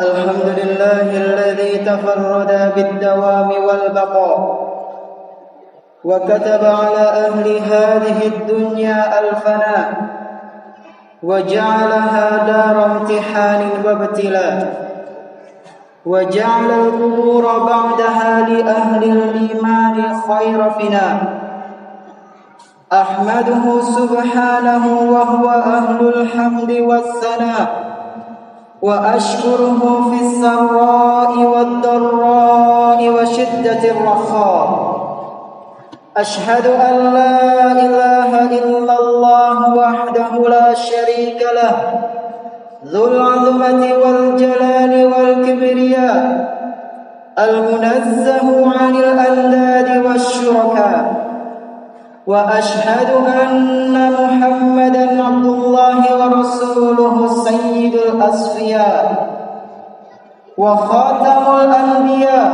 الحمد لله الذي تفرد بالدوام والبقاء وكتب على أهل هذه الدنيا الفناء وجعلها دار امتحان وابتلاء وجعل القبور بعدها لأهل الإيمان خير فناء أحمده سبحانه وهو أهل الحمد والثناء وأشكره في السراء والضراء وشدة الرخاء أشهد أن لا إله إلا الله وحده لا شريك له ذو العظمة والجلال والكبرياء المنزه عن الأنداد والشركاء وأشهد أن محمدًا عبد الله ورسوله سيد الأصفياء وخاتم الأنبياء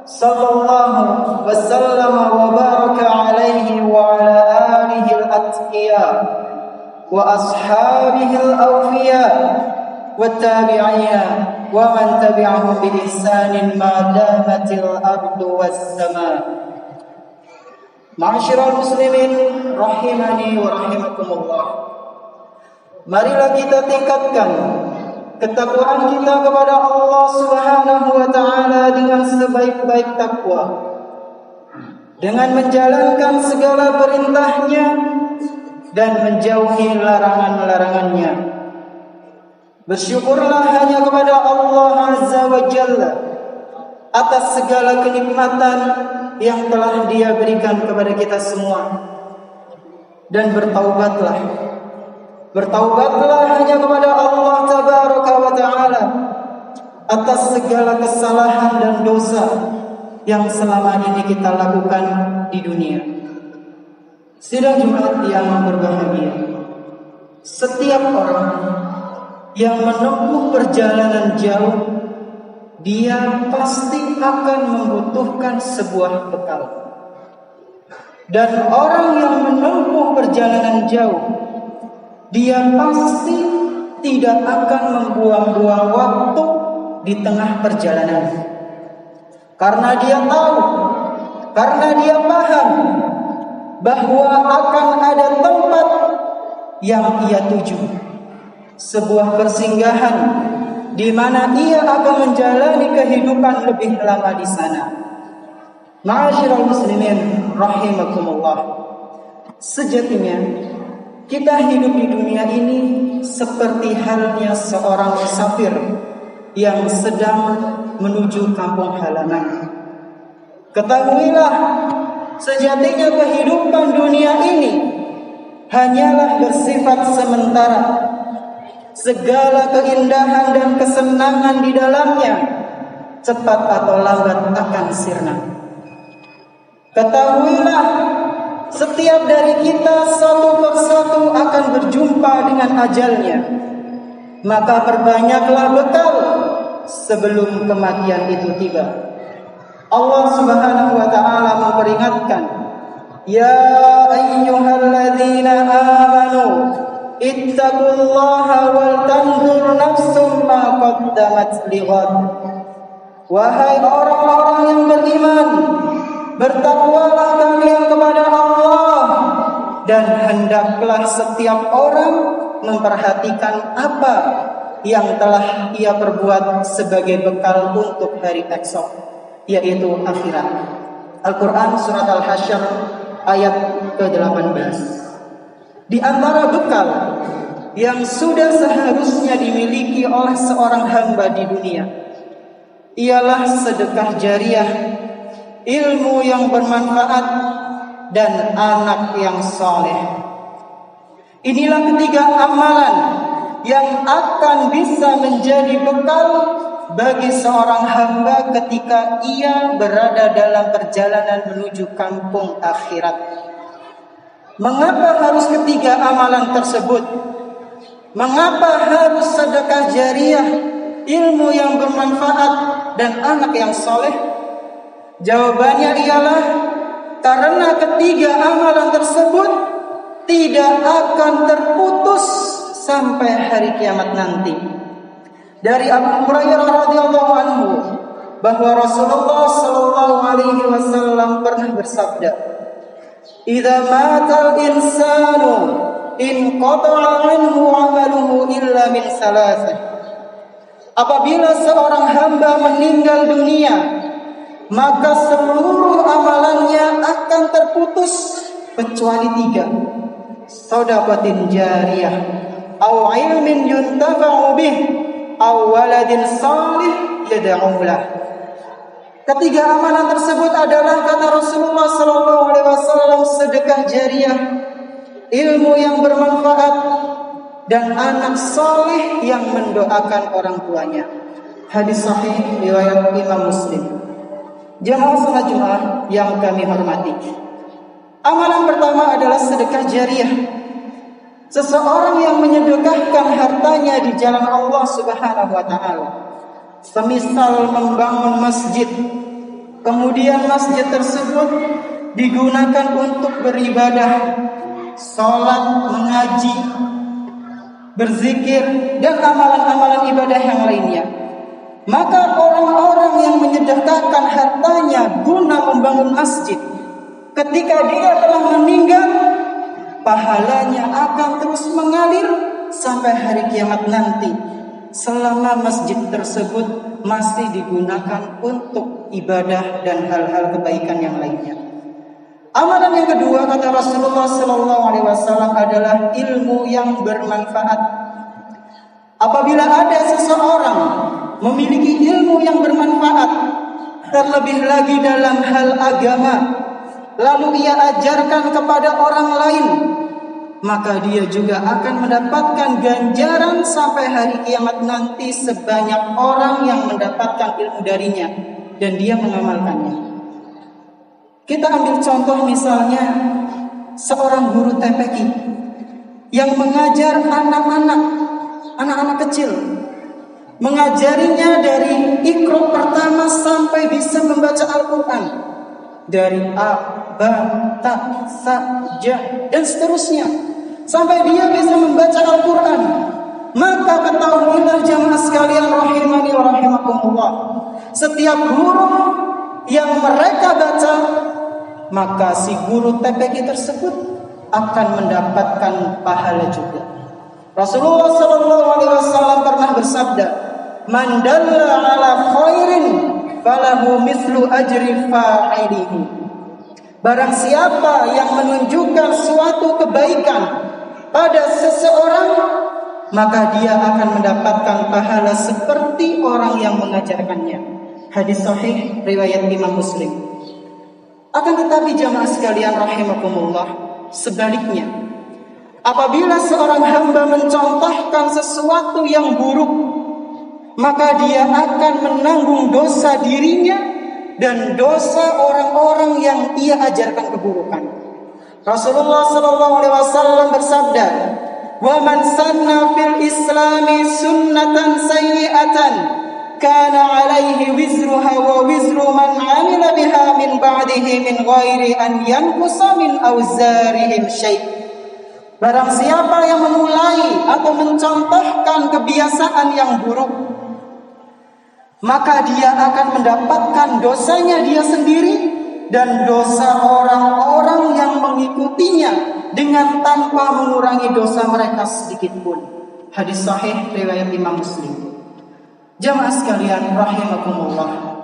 صلى الله وسلم وبارك عليه وعلى آله الأتقياء وأصحابه الأوفياء والتابعين ومن تبعهم بإحسان ما دامت الأرض والسماء. Ma'asyiral muslimin rahimani wa rahimakumullah. Marilah kita tingkatkan ketakwaan kita kepada Allah Subhanahu wa taala dengan sebaik-baik takwa, dengan menjalankan segala perintahnya dan menjauhi larangan-larangannya. Bersyukurlah hanya kepada Allah Azza wa Jalla atas segala kenikmatan yang telah Dia berikan kepada kita semua. Dan bertaubatlah hanya kepada Allah Tabaraka wa Ta'ala atas segala kesalahan dan dosa yang selama ini kita lakukan di dunia. Sidang Jumat yang berbahagia, setiap orang yang menempuh perjalanan jauh, dia pasti akan membutuhkan sebuah bekal. Dan orang yang menempuh perjalanan jauh, dia pasti tidak akan membuang-buang waktu di tengah perjalanan. Karena dia tahu, karena dia paham bahwa akan ada tempat yang ia tuju, sebuah persinggahan di mana ia akan menjalani kehidupan lebih lama di sana. Ma'asyiral muslimin rahimakumullah. Sejatinya kita hidup di dunia ini seperti halnya seorang musafir yang sedang menuju kampung halaman. Ketahuilah, sejatinya kehidupan dunia ini hanyalah bersifat sementara. Segala keindahan dan kesenangan di dalamnya cepat atau lambat akan sirna. Ketahuilah, setiap dari kita satu persatu akan berjumpa dengan ajalnya. Maka perbanyaklah bekal sebelum kematian itu tiba. Allah Subhanahu wa Ta'ala memperingatkan, Ya ayyuhalladzina amanu ittaqullaha wal tanzur nafsum ma qaddamat lighad. Wahai orang-orang yang beriman, bertakwalah kalian kepada Allah, dan hendaklah setiap orang memperhatikan apa yang telah ia perbuat sebagai bekal untuk hari esok, yaitu akhirat. Al-Quran Surat Al-Hasyr ayat ke-18. Di antara bekal yang sudah seharusnya dimiliki oleh seorang hamba di dunia ialah sedekah jariah, ilmu yang bermanfaat, dan anak yang saleh. Inilah ketiga amalan yang akan bisa menjadi bekal bagi seorang hamba ketika ia berada dalam perjalanan menuju kampung akhirat. Mengapa harus ketiga amalan tersebut? Mengapa harus sedekah jariah, ilmu yang bermanfaat, dan anak yang soleh? Jawabannya ialah karena ketiga amalan tersebut tidak akan terputus sampai hari kiamat nanti. dari Abu Hurairah radhiyallahu anhu bahwa Rasulullah sallallahu alaihi wasallam pernah bersabda, "Idza matal insanu inqata'a anhu 'amaluhu illa min salasah." Apabila seorang hamba meninggal dunia, maka seluruh amalannya akan terputus kecuali 3. Shadaqatin jariyah, aw ilmin yuntafa'u bih, aw waladin salih yad'u lah. Ketiga amalan tersebut adalah, kata Rasulullah SAW, sedekah jariyah, ilmu yang bermanfaat, dan anak soleh yang mendoakan orang tuanya. Hadis sahih riwayat Imam Muslim. Jamaah salat Jumat yang kami hormati, amalan pertama adalah sedekah jariyah. Seseorang yang menyedekahkan hartanya di jalan Allah Subhanahu wa taala, semisal membangun masjid, kemudian masjid tersebut digunakan untuk beribadah, sholat, mengaji, berzikir, dan amalan-amalan ibadah yang lainnya, maka orang-orang yang menyedekahkan hartanya guna membangun masjid, ketika dia telah meninggal, pahalanya akan terus mengalir sampai hari kiamat nanti, selama masjid tersebut masih digunakan untuk ibadah dan hal-hal kebaikan yang lainnya. Amalan yang kedua, kata Rasulullah SAW, adalah ilmu yang bermanfaat. Apabila ada seseorang memiliki ilmu yang bermanfaat, terlebih lagi dalam hal agama, lalu ia ajarkan kepada orang lain, maka dia juga akan mendapatkan ganjaran sampai hari kiamat nanti sebanyak orang yang mendapatkan ilmu darinya dan dia mengamalkannya. Kita ambil contoh misalnya seorang guru TPQ yang mengajar anak-anak kecil, mengajarinya dari Iqra pertama sampai bisa membaca Al-Quran, dari A, Ba, Ta, Sa, Ja, dan seterusnya, sampai dia bisa membaca Al-Quran. Maka ketahuilah jamaah sekalian rahimani wa rahimakumullah, setiap huruf yang mereka baca, maka si guru TPQ tersebut akan mendapatkan pahala juga. Rasulullah SAW pernah bersabda, "Man dalla ala khairin falahu mislu ajri fa'ilihi." Barang siapa yang menunjukkan suatu kebaikan pada seseorang, maka dia akan mendapatkan pahala seperti orang yang mengajarkannya. Hadis sahih riwayat Imam Muslim. Akan tetapi jamaah sekalian rahimakumullah, sebaliknya, apabila seorang hamba mencontohkan sesuatu yang buruk, maka dia akan menanggung dosa dirinya dan dosa orang-orang yang ia ajarkan keburukan. Rasulullah SAW bersabda, "Wa man sanna fil islami sunnatan sayyi'atan kana alaihi wizruha wa wizru man amila biha min ba'dihi min ghairi an yanqusa min auzarihim syai'." Barang siapa yang memulai atau mencontohkan kebiasaan yang buruk, maka dia akan mendapatkan dosanya dia sendiri dan dosa orang-orang yang mengikutinya dengan tanpa mengurangi dosa mereka sedikit pun. Hadis sahih riwayat Imam Muslim. Jamaah sekalian rahimakumullah,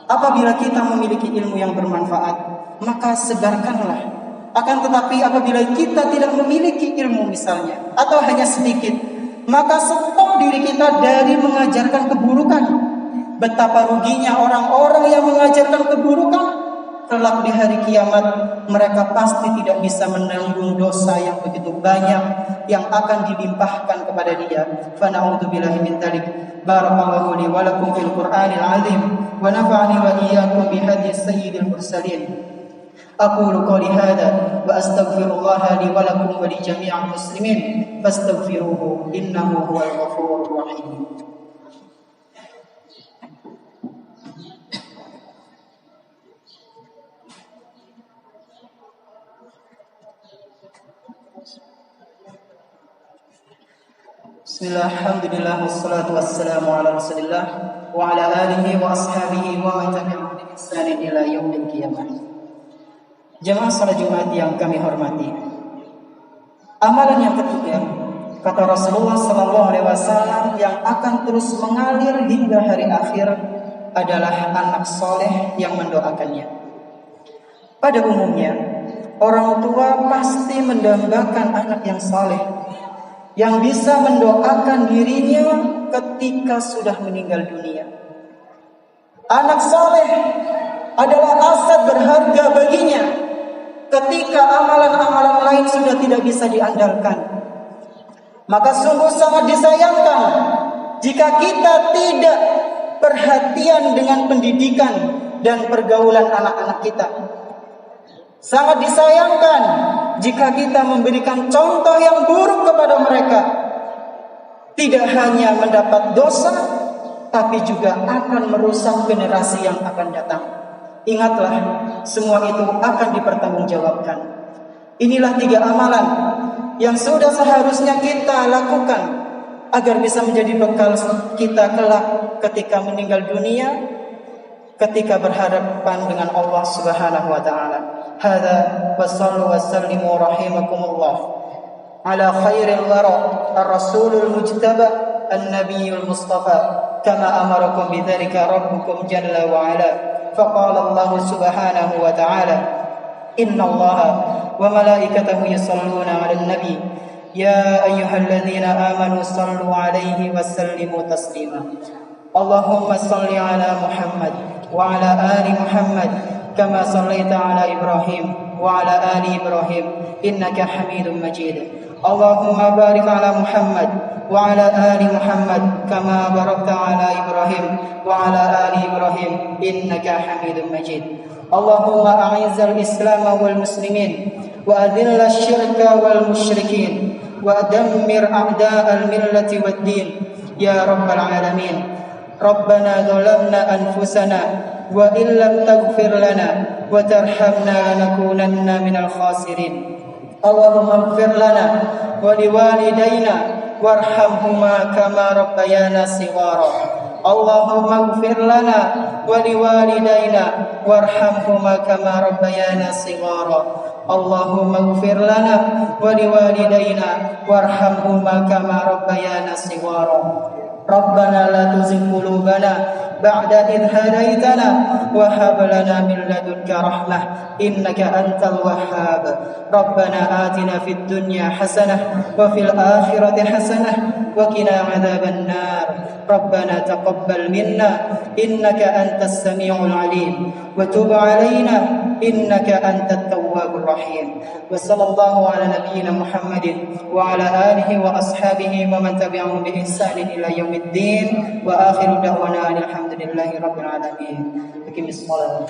apabila kita memiliki ilmu yang bermanfaat, maka sebarkanlah. Akan tetapi apabila kita tidak memiliki ilmu misalnya, atau hanya sedikit, maka stop diri kita dari mengajarkan keburukan. Betapa ruginya orang-orang yang mengajarkan keburukan. Kelak di hari kiamat, mereka pasti tidak bisa menanggung dosa yang begitu banyak yang akan dilimpahkan kepada dia. Fa na'udzubillahi min dzalik. Barakallahu li wa lakum fil Qur'anil 'azim wa nafa'ani wa iyyakum bi hadis sayyidil mursalin. Aqulu qawli hadza wa astaghfirullaha li wa lakum wa li jami'il muslimin fastaghfiruhu innahu huwal ghafurur rahim. Bismillah, alhamdulillah, wassalatu wassalamu ala rasulillah wa ala alihi wa ashabihi wa man tabi'ahum bi ihsanin ila yaumil qiyamah. Jemaah salat Jumat yang kami hormati, amalan yang ketiga, kata Rasulullah sallallahu alaihi wasallam, yang akan terus mengalir hingga hari akhir adalah anak soleh yang mendoakannya. Pada umumnya, orang tua pasti mendambakan anak yang soleh, yang bisa mendoakan dirinya ketika sudah meninggal dunia. Anak soleh adalah aset berharga baginya ketika amalan-amalan lain sudah tidak bisa diandalkan. Maka sungguh sangat disayangkan jika kita tidak perhatian dengan pendidikan dan pergaulan anak-anak kita. Sangat disayangkan jika kita memberikan contoh yang buruk kepada mereka. Tidak hanya mendapat dosa, tapi juga akan merusak generasi yang akan datang. Ingatlah, semua itu akan dipertanggungjawabkan. Inilah 3 amalan yang sudah seharusnya kita lakukan agar bisa menjadi bekal kita kelak ketika meninggal dunia, ketika berhadapan dengan Allah Subhanahu wa taala. Hadza wa sallu wa sallimu rahimakumullah ala khairil wara ar-rasulul mujtaba an-nabiyul mustafa kama amarakum bidzalika rabbukum jalla wa ala. Faqala Allah Subhanahu wa ta'ala, innallaha wa malaikatahu yusalluna 'alan nabi ya ayyuhalladzina amanu sallu 'alaihi wa sallimu taslima. Allahumma salli 'ala Muhammad wa 'ala ali Muhammad kama sallaita 'ala Ibrahim wa 'ala ali Ibrahim innaka Hamidum Majid. Allahumma barik 'ala Muhammad wa 'ala ali Muhammad kama barakta 'ala Ibrahim wa 'ala ali Ibrahim innaka Hamidum Majid. Allahumma a'izzal Islam wal muslimin wa adhillal syirka wal musyrikin wa dammir a'da'al millati wad din ya rabbal alamin. Rabbana zalamna anfusana wa illam taghfir lana wa tarhamna lanakunanna minal khasirin. Allahumma ighfir lana wa liwalidayna warhamhuma kama rabbayana shighara. Allahumma ighfir lana wa liwalidayna warhamhuma kama rabbayana shighara. Allahumma ighfir lana wa liwalidayna warhamhuma kama rabbayana shighara. Rabbana la tuzigh qulubana ba'da idh hadaytana wa hab lana min ladunka rahmah innaka antal wahhab. Rabbana atina fid dunya hasanah wa fil akhirati hasanah wa qina adzaban nar. Rabbana taqabbal minna innaka antas samiul alim wa tub alaina innaka antat tawwabur rahim. Wa sallallahu ala nabiyyina Muhammadin wa ala alihi wa ashabihi wa man tabi'ahum bi ihsanin ila yaumiddin wa akhiru da'wana alhamdulillahi rabbil alamin. Aqimis shalah.